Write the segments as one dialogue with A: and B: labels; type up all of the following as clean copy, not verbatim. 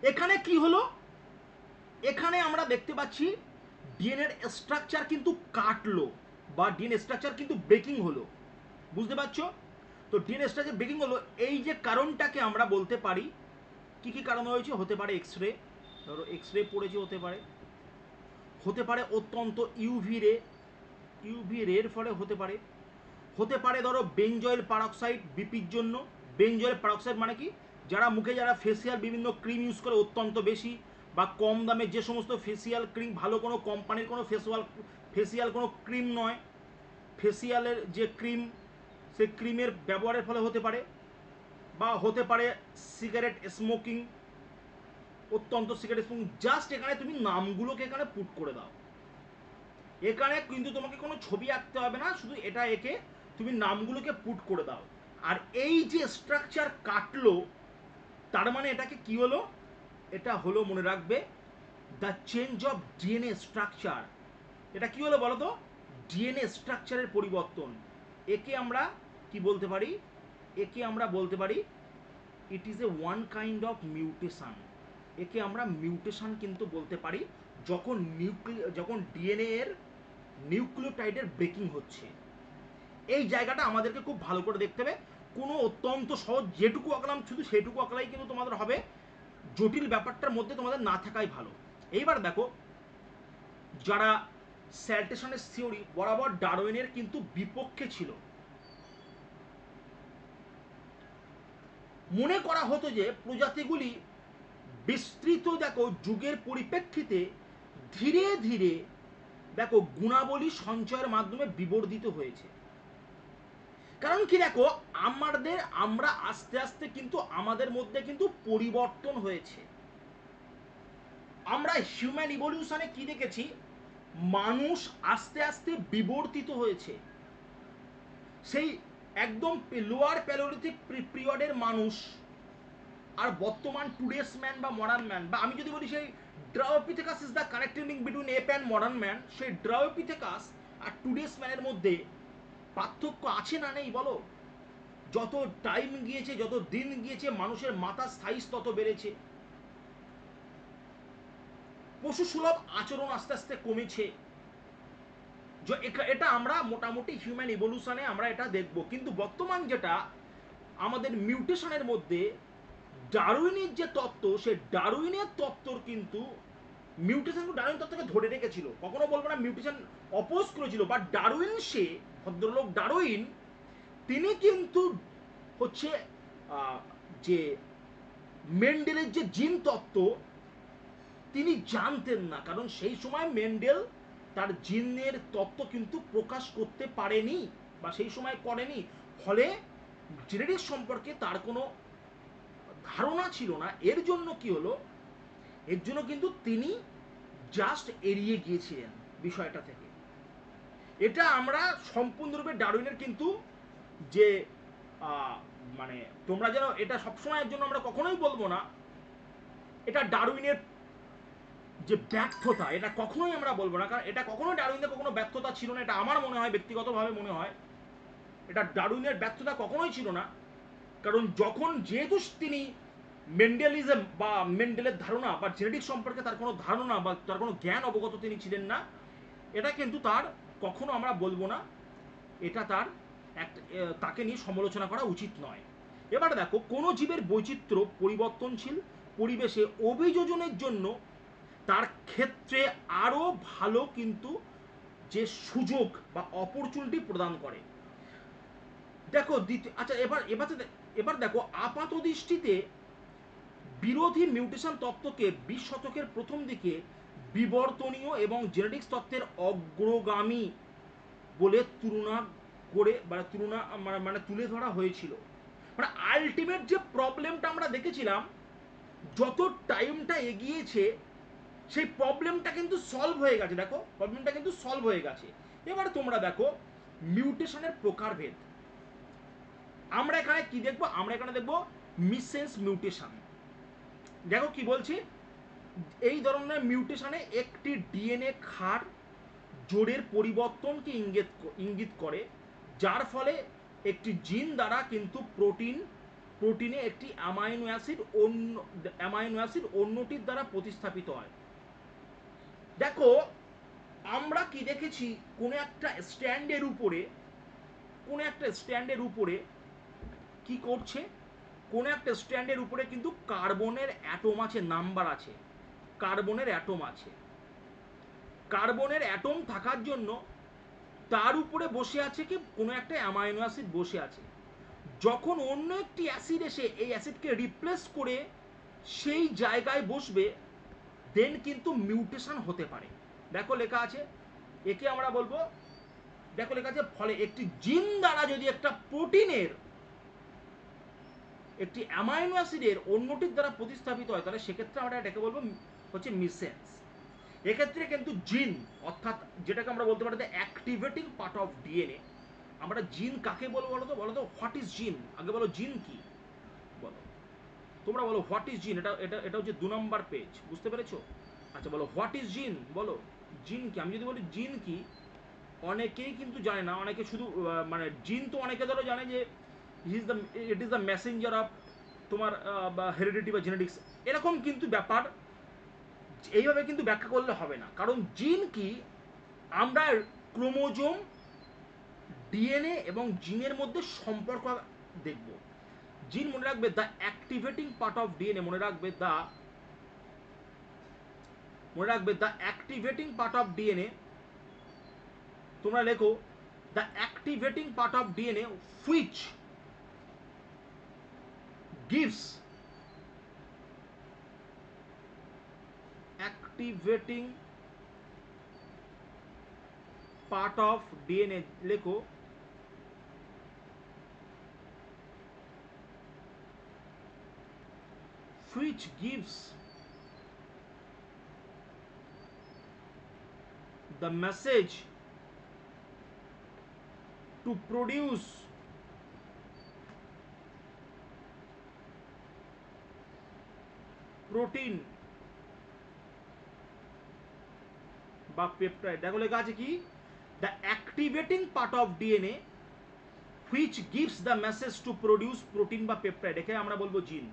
A: এখানে কি হলো, এখানে আমরা দেখতে পাচ্ছি ডিএনএর স্ট্রাকচার কিন্তু কাটলো বা ডিএনএ স্ট্রাকচার কিন্তু ব্রেকিং হলো, বুঝতে পারছো? তো ডিএনএ স্ট্রাকচার ব্রেকিং হলো, এই যে কারণটাকে আমরা বলতে পারি কি কি কারণ হয়েছে। হতে পারে এক্স রে, ধরো এক্স রে পড়েছে, হতে পারে, হতে পারে অত্যন্ত ইউভি রের ফলে হতে পারে, হতে পারে ধরো বেঞ্জয়েল পারক্সাইড বিপির জন্য। বেঞ্জয়েল পারক্সাইড মানে কি, যারা মুখে যারা ফেসিয়াল বিভিন্ন ক্রিম ইউজ করে অত্যন্ত বেশি বা কম দামে, যে সমস্ত ফেসিয়াল ক্রিম ভালো কোনো কোম্পানির কোনো ফেসিয়াল কোনো ক্রিম নয়, ফেসিয়ালের যে ক্রিম সেই ক্রিমের ব্যবহারের ফলে হতে পারে, বা হতে পারে সিগারেট স্মোকিং, অত্যন্ত সিগারেট স্মোকিং। জাস্ট এখানে তুমি নামগুলোকে এখানে পুট করে দাও, এখানে কিন্তু তোমাকে কোনো ছবি আঁকতে হবে না, শুধু এটা একে তুমি নামগুলোকে পুট করে দাও। আর এই যে স্ট্রাকচার কাটলো, তার মানে এটাকে কি হলো, এটা হলো মনে রাখবে the change of DNA structure. এটা কি হলো বলো তো, ডিএনএ স্ট্রাকচারের পরিবর্তন। একে আমরা কি বলতে পারি, একে আমরা বলতে পারি it is a one kind of mutation. একে আমরা মিউটেশন কিন্তু বলতে পারি, যখন ডিএনএ এর নিউক্লিওটাইডের ব্রেকিং হচ্ছে। এই জায়গাটা আমাদেরকে খুব ভালো করে দেখতে হবে। কোনো অত্যন্ত সহজ যেটুকু আঁকলাম শুধু সেটুকু আঁকলাই কিন্তু তোমাদের হবে, জটিল ব্যাপারটার মধ্যে তোমাদের না থাকাই ভালো। এইবার দেখো, যারা স্যালটেশনের থিওরি বরাবর ডারউইনের কিন্তু বিপক্ষে ছিল, মনে করা হতো যে প্রজাতিগুলি বিস্তৃত দেখো যুগের পরিপ্রেক্ষিতে ধীরে ধীরে দেখো গুণাবলী সঞ্চয়ের মাধ্যমে বিবর্ধিত হয়েছে। কারণ কি দেখো, আমরা আস্তে আস্তে কিন্তু আমাদের মধ্যে কিন্তু পরিবর্তন হয়েছে। আমরা হিউম্যান ইভলিউশনে কি দেখেছি, মানুষ আস্তে আস্তে বিবর্তিত হয়েছে। সেই একদম লোয়ার প্যালোলিথিক পিরিয়ডের মানুষ আর বর্তমান টুডেস ম্যান বা মডার্ন ম্যান, বা আমি যদি বলি সেই Dryopithecus is the connecting link between ape and modern man, সেই ড্রাওপিথেকাস আর টুডেস ম্যানের মধ্যে পার্থক্য আছে না নেই বলো? যত টাইম গিয়েছে, যত দিন গিয়েছে, মানুষের মাথার সাইজ তত বেড়েছে, পশু সুলভ আচরণ আস্তে আস্তে কমেছে। এটা আমরা মোটামুটি হিউম্যান ইভলিউশনে আমরা এটা দেখব। কিন্তু বর্তমান যেটা আমাদের মিউটেশনের মধ্যে ডারউইনের যে তত্ত্ব, সে ডারউইনের তত্ত্বর কিন্তু মিউটেশন ডারউইন তত্ত্বকে ধরে রেখেছিল, কখনো বলবো না মিউটেশন অপোজ করেছিল, বাট ডারউইন, সে ভদ্রলোক ডারউইন, তিনি কিন্তু হচ্ছে যে মেন্ডেলের যে জিন তত্ত্ব তিনি জানতেন না, কারণ সেই সময় মেন্ডেল তার জিনের তত্ত্ব কিন্তু প্রকাশ করতে পারেনি বা সেই সময় করেনি। ফলে জেনেটিক্স সম্পর্কে তার কোনো ধারণা ছিল না। এর জন্য কি হলো, এর জন্য কিন্তু তিনি জাস্ট এড়িয়ে গিয়েছিলেন বিষয়টা থেকে। এটা আমরা সম্পূর্ণরূপে ডারউইনের কিন্তু যে মানে তোমরা যেন এটা সবসময়ের জন্য আমরা কখনোই বলবো না এটা ডারউইনের যে ব্যর্থতা, এটা কখনোই আমরা বলবো না, কারণ এটা কখনোই ডারউইনের কখনো ব্যর্থতা ছিল না। এটা আমার মনে হয়, ব্যক্তিগতভাবে মনে হয় এটা ডারউইনের ব্যর্থতা কখনোই ছিল না। কারণ যখন যেহেতু তিনি মেন্ডেলিজম বা মেন্ডেলের ধারণা বা জেনেটিক্স সম্পর্কে তার কোনো ধারণা বা তার কোনো জ্ঞান অবগত তিনি ছিলেন না, এটা কিন্তু তার কখনো আমরা বলবো না এটা তার তাকে নিয়ে সমালোচনা করা উচিত নয়। এবার দেখো, কোনো জীবের বৈচিত্র্য পরিবর্তনশীল পরিবেশে অভিযোজনের জন্য তার ক্ষেত্রে আরও ভালো কিন্তু যে সুযোগ বা অপরচুনিটি প্রদান করে। দেখো আচ্ছা, এবার দেখো, আপাত দৃষ্টিতে বিরোধী মিউটেশন তত্ত্বকে 20 শতকের প্রথম দিকে বিবর্তনীয় এবং জেনেটিক্স তত্ত্বের অগ্রগামী বলে তুলনা করে বা মানে তুলে ধরা হয়েছিল। মানে আলটিমেট যে প্রবলেমটা আমরা দেখেছিলাম, যত টাইমটা এগিয়েছে সেই প্রবলেমটা কিন্তু সলভ হয়ে গেছে। দেখো, প্রবলেমটা কিন্তু সলভ হয়ে গেছে। এবার তোমরা দেখো মিউটেশনের প্রকারভেদ। আমরা এখানে কি দেখবো, আমরা এখানে দেখবো মিসেন্স মিউটেশন। দেখো কি বলছি, এই ধরনের মিউটেশনে একটি ডিএনএ ক্ষার জোড়ের পরিবর্তনকে ইঙ্গিত করে, যার ফলে একটি জিন দ্বারা কিন্তু প্রোটিনে একটি অ্যামাইনো অ্যাসিড অন্যটির দ্বারা প্রতিস্থাপিত হয়। দেখো আমরা কি দেখেছি, কোনো একটা স্ট্যান্ডের উপরে কি করছে, কোনো একটা স্ট্যান্ডের উপরে কিন্তু কার্বনের অ্যাটম আছে, নাম্বার আছে, কার্বনের অ্যাটম আছে। কার্বনের অ্যাটম থাকার জন্য তার উপরে বসে আছে কি কোনো একটা অ্যামাইনো অ্যাসিড বসে আছে। যখন অন্য একটি অ্যাসিড এসে এই অ্যাসিডকে রিপ্লেস করে সেই জায়গায় বসবে, দেন কিন্তু মিউটেশন হতে পারে। দেখো লেখা আছে, একে আমরা বলবো, দেখো লেখা আছে, ফলে একটি জিন দ্বারা যদি একটা প্রোটিনের একটি অ্যামাইনো অ্যাসিডের অন্যটির দ্বারা প্রতিস্থাপিত হয়, তাহলে সেক্ষেত্রে আমরা এটাকে বলবো হচ্ছে মিসেন্স। এক্ষেত্রে কিন্তু জিন, অর্থাৎ যেটাকে আমরা বলতে পারি the activating part of DNA, আমরা জিন কাকে বলবো বলো তো হোয়াট ইজ জিন? আগে বলো জিন কি, বলো তোমরা বলো হোয়াট ইজ জিন। এটা এটা এটা হচ্ছে 2 নম্বর পেজ, বুঝতে পেরেছো? আচ্ছা বলো হোয়াট ইজ জিন, বলো জিন কি। আমি যদি বলি জিন কি, অনেকেই কিন্তু জানে না, অনেকে শুধু মানে জিন তো অনেকে ধরো জানে যে it is the Messenger of তোমার বা হেরিডিটি বা জেনেটিক্স, এরকম কিন্তু ব্যাপার। এইভাবে কিন্তু ব্যাখ্যা করলে হবে না, কারণ জিন কি, আমরা ক্রোমোজোম, ডিএনএ এবং জিনের মধ্যে সম্পর্ক দেখব। জিন মনে রাখবে the activating part of DNA, মনে রাখবে the activating part of DNA, তোমরা লেখো the activating part of DNA which gives activating part of DNA, লেখো which gives the message to produce protein বা পেপটাইড। দেখো লেখা আছে কি, the activating part of DNA which gives the message to produce protein বা peptide, একে আমরা বলবো জিন।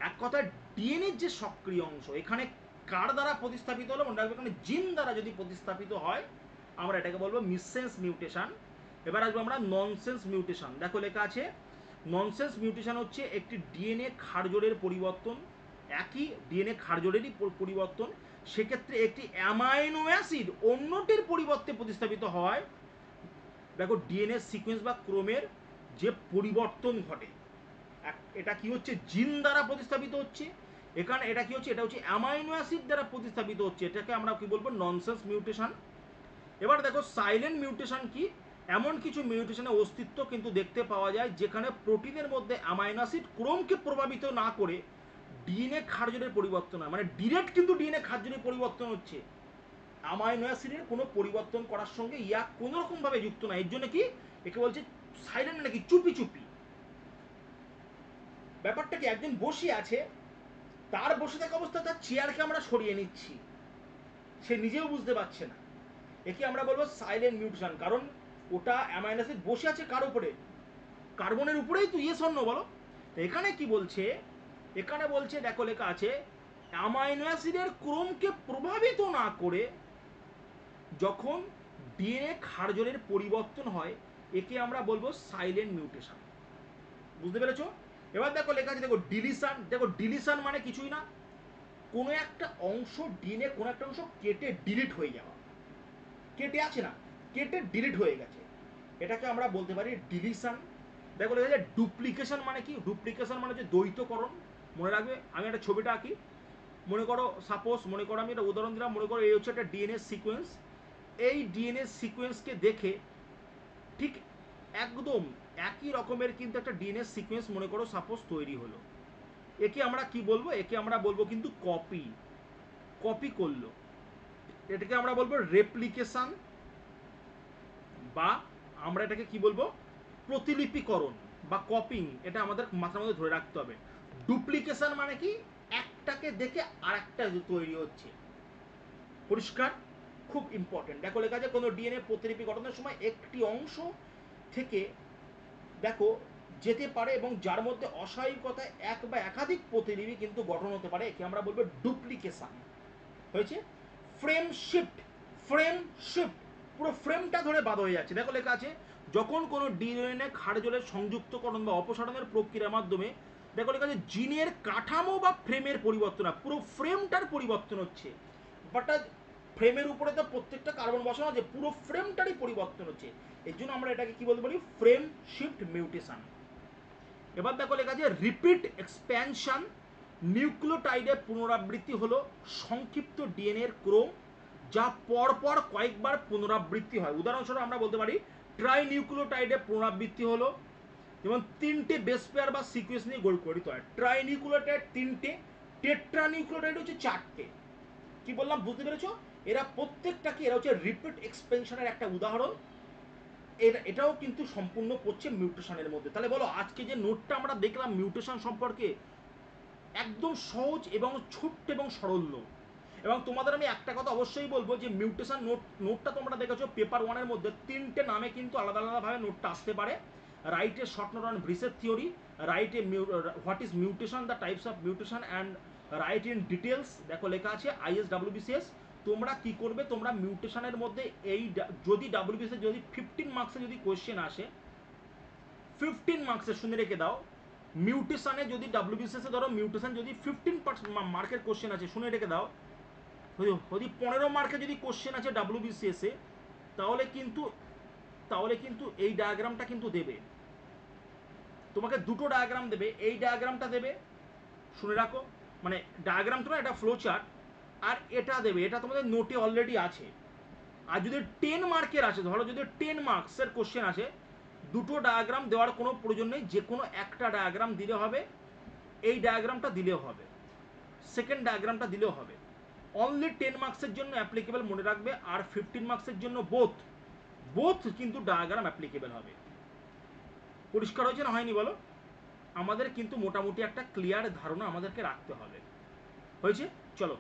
A: এক কথায় ডিএনএর যে সক্রিয় অংশ, এখানে কার দ্বারা প্রতিস্থাপিত হলো মনে রাখবে, এখানে জিন দ্বারা যদি প্রতিস্থাপিত হয় আমরা এটাকে বলবো মিসসেন্স মিউটেশন। এবার আসবো আমরা ননসেন্স মিউটেশন। দেখো লেখা আছে, ননসেন্স মিউটেশন হচ্ছে একটি ডিএনএ ক্ষারজোড়ের পরিবর্তন, একই ডিএনএ ক্ষারজোড়েরই পরিবর্তন, সেক্ষেত্রে একটি অ্যামাইনো অ্যাসিড অন্যটির পরিবর্তে প্রতিস্থাপিত হয়। দেখো ডিএনএ সিকোয়েন্স বা ক্রোমের যে পরিবর্তন ঘটে, এটা কি হচ্ছে, জিন দ্বারা প্রতিস্থাপিত হচ্ছে। এখানে এটা কি হচ্ছে, এটা হচ্ছে অ্যামাইনো অ্যাসিড দ্বারা প্রতিস্থাপিত হচ্ছে, এটাকে আমরা কি বলবো, ননসেন্স মিউটেশন। এবার দেখো সাইলেন্ট মিউটেশন কি, এমন কিছু মিউটেশনের অস্তিত্ব কিন্তু দেখতে পাওয়া যায় যেখানে প্রোটিনের মধ্যে অ্যামাইনো অ্যাসিড ক্রোমকে প্রভাবিত না করে ডিএনএ ক্ষারজোড়ের পরিবর্তন হয়, মানে ডিরেক্ট কিন্তু ডিএনএ ক্ষারজোড়ের পরিবর্তন হচ্ছে, অ্যামাইনো অ্যাসিডের কোনো পরিবর্তন করার সঙ্গে ইয়া কোনো রকম ভাবে যুক্ত না। এর জন্য কি একে বলছে সাইলেন্ট, নাকি চুপি চুপি। ব্যাপারটা কি, একজন বসে আছে, তার বসে থাকা অবস্থায় তার চেয়ারকে আমরা সরিয়ে নিচ্ছি, সে নিজেও বুঝতে পারছে না, একে আমরা বলবো সাইলেন্ট মিউটেশন। কারণ ওটা অ্যামাইনো অ্যাসিড বসে আছে কার উপরে, কার্বনের উপরেই তো, ইয়েস অর নো বলো। তো এখানে কি বলছে, এখানে বলছে দেখো লেখা আছে, অ্যামাইনো অ্যাসিডের ক্রমকে প্রভাবিত না করে যখন ডিএনএ ক্ষারজোড়ের পরিবর্তন হয়, একে আমরা বলবো সাইলেন্ট মিউটেশন। বুঝতে পেরেছো? এবার দেখো লেখা আছে, দেখো ডিলিশন। দেখো ডিলিশন মানে কিছুই না, কোনো একটা অংশ ডিএনএ কোনো একটা অংশ কেটে ডিলিট হয়ে যাওয়া, কেটে আছে না, কেটে ডিলিট হয়ে গেছে, এটাকে আমরা বলতে পারি ডিলিশন। দেখো লেখা আছে ডুপ্লিকেশন মানে কি, ডুপ্লিকেশন মানে হচ্ছে দ্বৈতকরণ। মনে রাখবে, আমি একটা ছবিটা আঁকি, মনে করো সাপোজ, মনে করো আমি একটা উদাহরণ দিলাম, মনে করো এই হচ্ছে একটা ডিএনএ সিকোয়েন্স, এই ডিএনএ সিকোয়েন্সকে দেখে ঠিক একদম একই রকমের কিন্তু একটা ডিএনএ সিকোয়েন্স মনে করো সাপোজ তৈরি হলো, একে আমরা কি বলবো, একে আমরা বলবো কিন্তু কপি, কপি করলো, এটাকে আমরা বলবো রেপ্লিকেশন, বা আমরা এটাকে কি বলবো, প্রতিলিপিকরণ বা কপিং। এটা আমাদের মাথার মধ্যে ধরে রাখতে হবে। ডুপ্লিকেশন মানে কি, একটাকে দেখে আরেকটা তৈরি হচ্ছে। পরিষ্কার? খুব ইম্পর্টেন্ট। দেখো লেখা আছে, কোনো ডিএনএ প্রতিলিপি গঠনের সময় একটি অংশ থেকে দেখো যেতে পারে এবং যার মধ্যে অস্বাভাবিকতা এক বা একাধিক প্রতিলিপি কিন্তু গঠন হতে পারে, একে আমরা বলবো ডুপ্লিকেশন। হয়েছে? ফ্রেম শিফট, ফ্রেম শিফট, পুরো ফ্রেমটা ধরে বাদ হয়ে যাচ্ছে। দেখো লেখা আছে যখন কোনো ডিএনএ ক্ষারজলের সংযুক্তকরণ বা অপসারণের প্রক্রিয়ার মাধ্যমে, দেখো লেখা আছে জিনের কাঠামো বা ফ্রেমের পরিবর্তন হয়, পুরো ফ্রেমটার পরিবর্তন হচ্ছে। বাট ফ্রেমের উপরে তো প্রত্যেকটা কার্বন বসানো আছে, পুরো ফ্রেমটারই পরিবর্তন হচ্ছে। এর জন্য আমরা এটাকে কি বলতে পারি? Frame shift mutation. এবার দেখো লেখা আছে রিপিট এক্সপ্যানশন, নিউক্লিওটাইডের পুনরাবৃত্তি হলো সংক্ষিপ্ত ডিএনএ এর ক্রম যা পরপর কয়েকবার পুনরাবৃত্তি হয়। উদাহরণস্বরূপ আমরা বলতে পারি ট্রাই নিউক্লিওটাইডের পুনরাবৃত্তি হলো, যেমন তিনটে বেস পেয়ার বা সিকোয়েন্স নিয়ে গঠিত হয়। ট্রাই নিউক্লিওটাইড তিনটে, টেট্রা নিউক্লিওটাইড হচ্ছে চারটে। কি বললাম বুঝতে পেরেছো? এরা প্রত্যেকটাকে, এরা হচ্ছে রিপিট এক্সপেনশনের একটা উদাহরণ। এটাও কিন্তু সম্পূর্ণ করছে মিউটেশনের মধ্যে। তাহলে বলো আজকে যে নোটটা আমরা দেখলাম মিউটেশন সম্পর্কে, একদম সহজ এবং ছোট্ট এবং সরল নোট। এবং তোমাদের আমি একটা কথা অবশ্যই বলবো যে মিউটেশন নোটটা তোমরা দেখেছো পেপার ওয়ানের মধ্যে তিনটে নামে কিন্তু আলাদা আলাদাভাবে নোটটা আসতে পারে। রাইটে শর্ট নোট অন ব্রিসের theory, write what is mutation, the types of mutation and write in details. দেখো লেখা আছে ISWBCS। তোমরা কি করবে, তোমরা মিউটেশনের মধ্যে এই যদি WBCS যদি 15 মার্কসে যদি কোয়েশ্চেন আসে, 15 মার্কসে শুনে রেখে দাও, মিউটেশনে যদি WBCS ধরো মিউটেশন যদি 15 মার্কের কোশ্চেন আছে, শুনে রেখে দাও, যদি 15 মার্কে যদি কোশ্চেন আছে WBCS এ, তাহলে কিন্তু এই ডায়াগ্রামটা কিন্তু দেবে তোমাকে, দুটো ডায়াগ্রাম দেবে। এই ডায়াগ্রামটা দেবে, শুনে রাখো, মানে ডায়াগ্রাম তো না, এটা ফ্লো চার্ট। আর এটা দেবে, এটা তোমাদের নোটে অলরেডি আছে। আর যদি 10 মার্কের আছে, ধরো যদি 10 মার্কসের কোশ্চেন আছে, দুটো ডায়াগ্রাম দেওয়ার কোনো প্রয়োজন নেই, যে কোনো একটা ডায়াগ্রাম দিলে হবে। এই ডায়াগ্রামটা দিলেও হবে, সেকেন্ড ডায়াগ্রামটা দিলেও হবে। অনলি 10 মার্কসের জন্য অ্যাপ্লিকেবল মনে রাখবে, আর 15 মার্কসের জন্য বোথ কিন্তু ডায়াগ্রাম অ্যাপ্লিকেবল হবে। পরিষ্কার হয়েছে না হয়নি বলো? আমাদের কিন্তু মোটামুটি একটা ক্লিয়ার ধারণা আমাদেরকে রাখতে হবে। হয়েছে? চলো